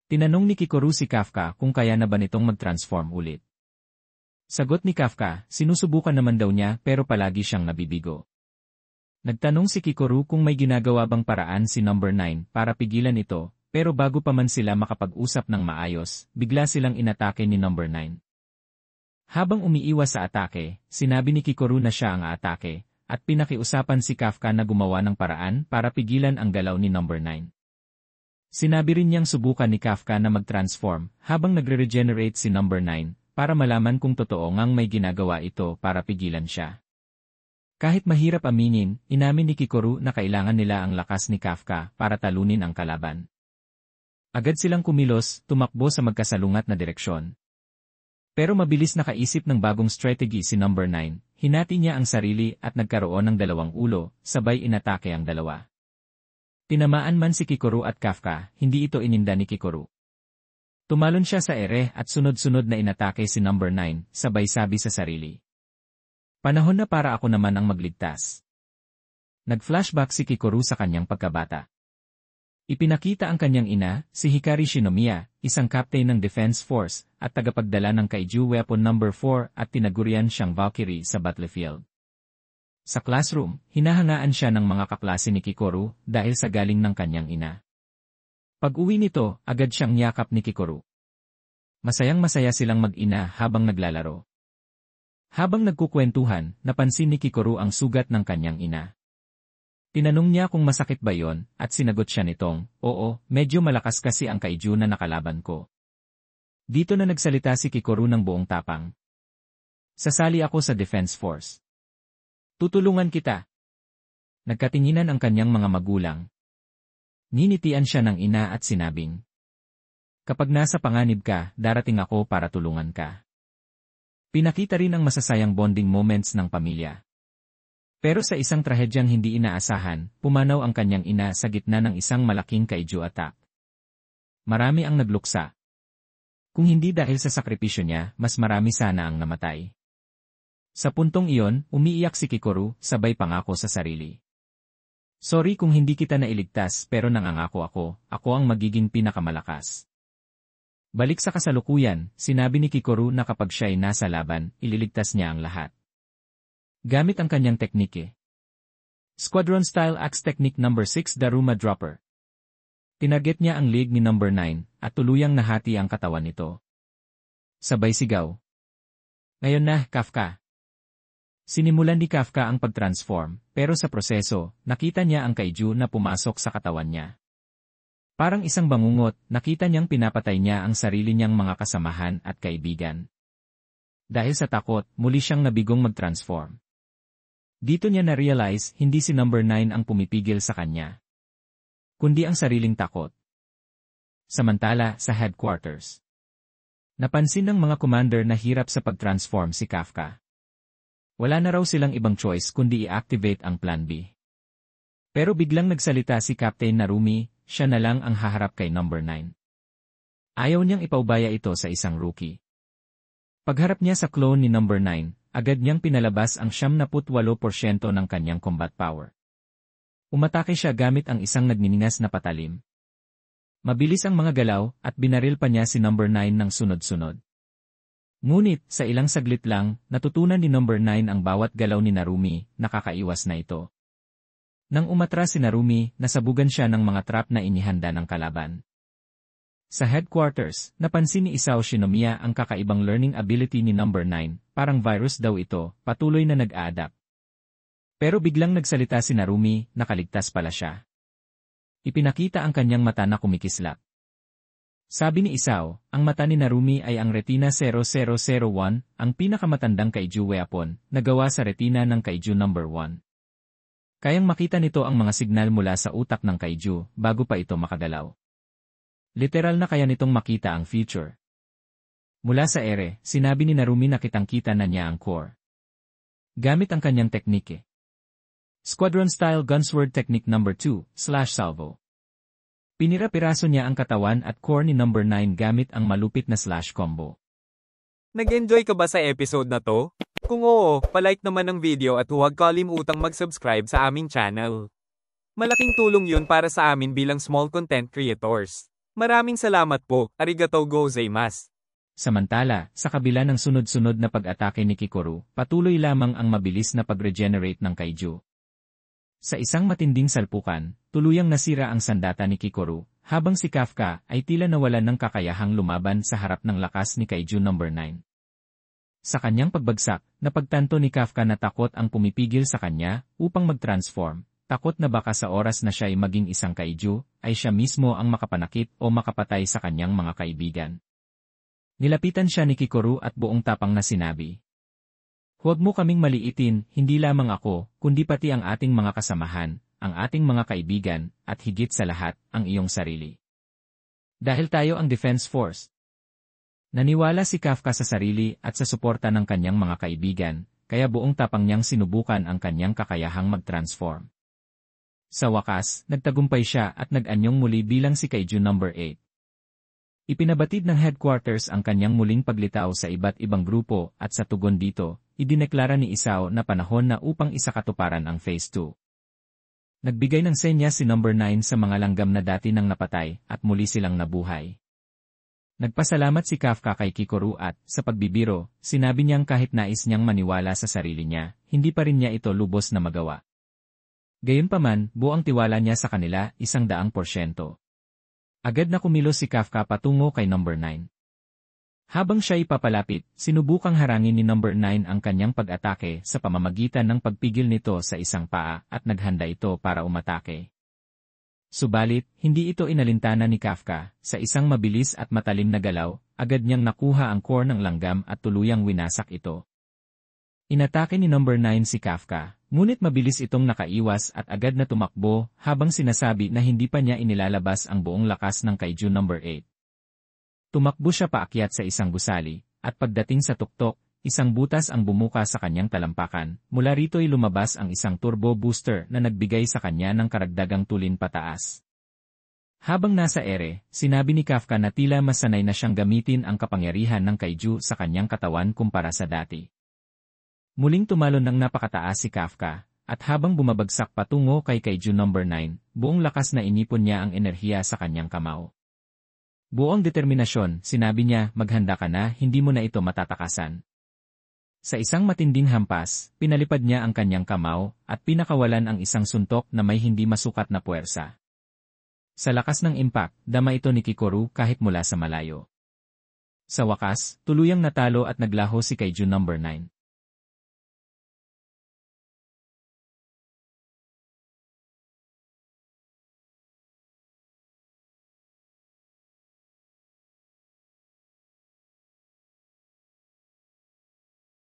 Tinanong ni Kikoru si Kafka kung kaya na ba nitong mag-transform ulit. Sagot ni Kafka, sinusubukan naman daw niya pero palagi siyang nabibigo. Nagtanong si Kikoru kung may ginagawa bang paraan si number 9 para pigilan ito, pero bago pa man sila makapag-usap ng maayos, bigla silang inatake ni number 9. Habang umiiwas sa atake, sinabi ni Kikoru na siya ang aatake, at pinakiusapan si Kafka na gumawa ng paraan para pigilan ang galaw ni number 9. Sinabi rin niyang subukan ni Kafka na mag-transform habang nagre-regenerate si number 9 para malaman kung totoo ngang may ginagawa ito para pigilan siya. Kahit mahirap aminin, inamin ni Kikoru na kailangan nila ang lakas ni Kafka para talunin ang kalaban. Agad silang kumilos, tumakbo sa magkasalungat na direksyon. Pero mabilis nakaisip ng bagong strategy si number 9, hinati niya ang sarili at nagkaroon ng dalawang ulo, sabay inatake ang dalawa. Tinamaan man si Kikoru at Kafka, hindi ito ininda ni Kikoru. Tumalon siya sa ere at sunod-sunod na inatake si number 9, sabay sabi sa sarili. Panahon na para ako naman ang magligtas. Nag-flashback si Kikoru sa kanyang pagkabata. Ipinakita ang kanyang ina, si Hikari Shinomiya, isang captain ng Defense Force, at tagapagdala ng Kaiju Weapon No. 4 at tinagurian siyang Valkyrie sa battlefield. Sa classroom, hinahangaan siya ng mga kaklase ni Kikoru dahil sa galing ng kanyang ina. Pag-uwi nito, agad siyang niyakap ni Kikoru. Masayang-masaya silang mag-ina habang naglalaro. Habang nagkukwentuhan, napansin ni Kikoru ang sugat ng kanyang ina. Tinanong niya kung masakit ba yon, at sinagot siya nitong, oo, medyo malakas kasi ang kaiju na nakalaban ko. Dito na nagsalita si Kikoru ng buong tapang. Sasali ako sa Defense Force. Tutulungan kita. Nagkatinginan ang kanyang mga magulang. Ninitian siya ng ina at sinabing, kapag nasa panganib ka, darating ako para tulungan ka. Pinakita rin ang masasayang bonding moments ng pamilya. Pero sa isang trahedyang hindi inaasahan, pumanaw ang kanyang ina sa gitna ng isang malaking kaiju attack. Marami ang nagluksa. Kung hindi dahil sa sakripisyo niya, mas marami sana ang namatay. Sa puntong iyon, umiiyak si Kikoru, sabay pangako sa sarili. Sorry kung hindi kita nailigtas pero nangangako ako ang magiging pinakamalakas. Balik sa kasalukuyan, sinabi ni Kikoru na kapag siya'y nasa laban, ililigtas niya ang lahat. Gamit ang kanyang teknike. Squadron Style Axe Technique No. 6 Daruma Dropper. Tinarget niya ang leg ni number 9 at tuluyang nahati ang katawan nito. Sabay sigaw. Ngayon na, Kafka. Sinimulan ni Kafka ang pag-transform, pero sa proseso, nakita niya ang kaiju na pumasok sa katawan niya. Parang isang bangungot, nakita niyang pinapatay niya ang sarili niyang mga kasamahan at kaibigan. Dahil sa takot, muli siyang nabigong mag-transform. Dito niya na-realize hindi si number 9 ang pumipigil sa kanya, kundi ang sariling takot. Samantala, sa headquarters, napansin ng mga commander na hirap sa pag-transform si Kafka. Wala na raw silang ibang choice kundi i-activate ang Plan B. Pero biglang nagsalita si Captain Narumi, siya na lang ang haharap kay number 9. Ayaw niyang ipaubaya ito sa isang rookie. Pagharap niya sa clone ni number 9, agad niyang pinalabas ang 78% ng kanyang combat power. Umatake siya gamit ang isang nagniningas na patalim. Mabilis ang mga galaw at binaril pa niya si number 9 ng sunod-sunod. Ngunit, sa ilang saglit lang, natutunan ni number 9 ang bawat galaw ni Narumi, nakakaiwas na ito. Nang umatras si Narumi, nasabugan siya ng mga trap na inihanda ng kalaban. Sa headquarters, napansin ni Isao Shinomiya ang kakaibang learning ability ni number 9, parang virus daw ito, patuloy na nag-a-adapt. Pero biglang nagsalita si Narumi, nakaligtas pala siya. Ipinakita ang kanyang mata na kumikislap. Sabi ni Isao, ang mata ni Narumi ay ang Retina 0001, ang pinakamatandang kaiju weapon, na gawa sa retina ng kaiju number 1. Kayang makita nito ang mga signal mula sa utak ng kaiju, bago pa ito makagalaw. Literal na kaya nitong makita ang future. Mula sa ere, sinabi ni Narumi na kitang-kita na niya ang core. Gamit ang kanyang teknike. Squadron Style Gunsword Technique No. 2/Salvo. Pinira-piraso niya ang katawan at core ni number 9 gamit ang malupit na slash combo. Nag-enjoy ka ba sa episode na to? Kung oo, palike naman ang video at huwag kalimutang mag-subscribe sa aming channel. Malaking tulong yun para sa amin bilang small content creators. Maraming salamat po, arigatou gozaimasu. Samantala, sa kabila ng sunod-sunod na pag-atake ni Kikoru, patuloy lamang ang mabilis na pag-regenerate ng kaiju. Sa isang matinding salpukan, tuluyang nasira ang sandata ni Kikoru, habang si Kafka ay tila nawalan ng kakayahang lumaban sa harap ng lakas ni Kaiju No. 9. Sa kanyang pagbagsak, napagtanto ni Kafka na takot ang pumipigil sa kanya upang mag-transform, takot na baka sa oras na siya ay maging isang kaiju, ay siya mismo ang makapanakit o makapatay sa kanyang mga kaibigan. Nilapitan siya ni Kikoru at buong tapang na sinabi, "Huwag mo kaming maliitin, hindi lamang ako, kundi pati ang ating mga kasamahan, ang ating mga kaibigan, at higit sa lahat, ang iyong sarili. Dahil tayo ang Defense Force." Naniwala si Kafka sa sarili at sa suporta ng kanyang mga kaibigan, kaya buong tapang niyang sinubukan ang kanyang kakayahang mag-transform. Sa wakas, nagtagumpay siya at nag-anyong muli bilang si Kaiju No. 8. Ipinabatid ng headquarters ang kanyang muling paglitaw sa iba't ibang grupo at sa tugon dito, idineklara ni Isao na panahon na upang isakatuparan ang Phase 2. Nagbigay ng senya si No. 9 sa mga langgam na dati nang napatay at muli silang nabuhay. Nagpasalamat si Kafka kay Kikoru at, sa pagbibiro, sinabi niyang kahit nais niyang maniwala sa sarili niya, hindi pa rin niya ito lubos na magawa. Gayunpaman, buong tiwala niya sa kanila, 100%. Agad na kumilos si Kafka patungo kay No. 9. Habang siya ipapalapit, sinubukang harangin ni No. 9 ang kanyang pag-atake sa pamamagitan ng pagpigil nito sa isang paa at naghanda ito para umatake. Subalit, hindi ito inalintana ni Kafka, sa isang mabilis at matalim na galaw, agad niyang nakuha ang core ng langgam at tuluyang winasak ito. Inatake ni No. 9 si Kafka, ngunit mabilis itong nakaiwas at agad na tumakbo habang sinasabi na hindi pa niya inilalabas ang buong lakas ng Kaiju No. 8. Tumakbo siya paakyat sa isang gusali, at pagdating sa tuktok, isang butas ang bumuka sa kanyang talampakan, mula rito'y lumabas ang isang turbo booster na nagbigay sa kanya ng karagdagang tulin pataas. Habang nasa ere, sinabi ni Kafka na tila masanay na siyang gamitin ang kapangyarihan ng Kaiju sa kanyang katawan kumpara sa dati. Muling tumalon ng napakataas si Kafka, at habang bumabagsak patungo kay Kaiju No. 9, buong lakas na inipon niya ang enerhiya sa kanyang kamao. Buong determinasyon, sinabi niya, "Maghanda ka na, hindi mo na ito matatakasan." Sa isang matinding hampas, pinalipad niya ang kanyang kamao, at pinakawalan ang isang suntok na may hindi masukat na puwersa. Sa lakas ng impact, dama ito ni Kikoru kahit mula sa malayo. Sa wakas, tuluyang natalo at naglaho si Kaiju No. 9.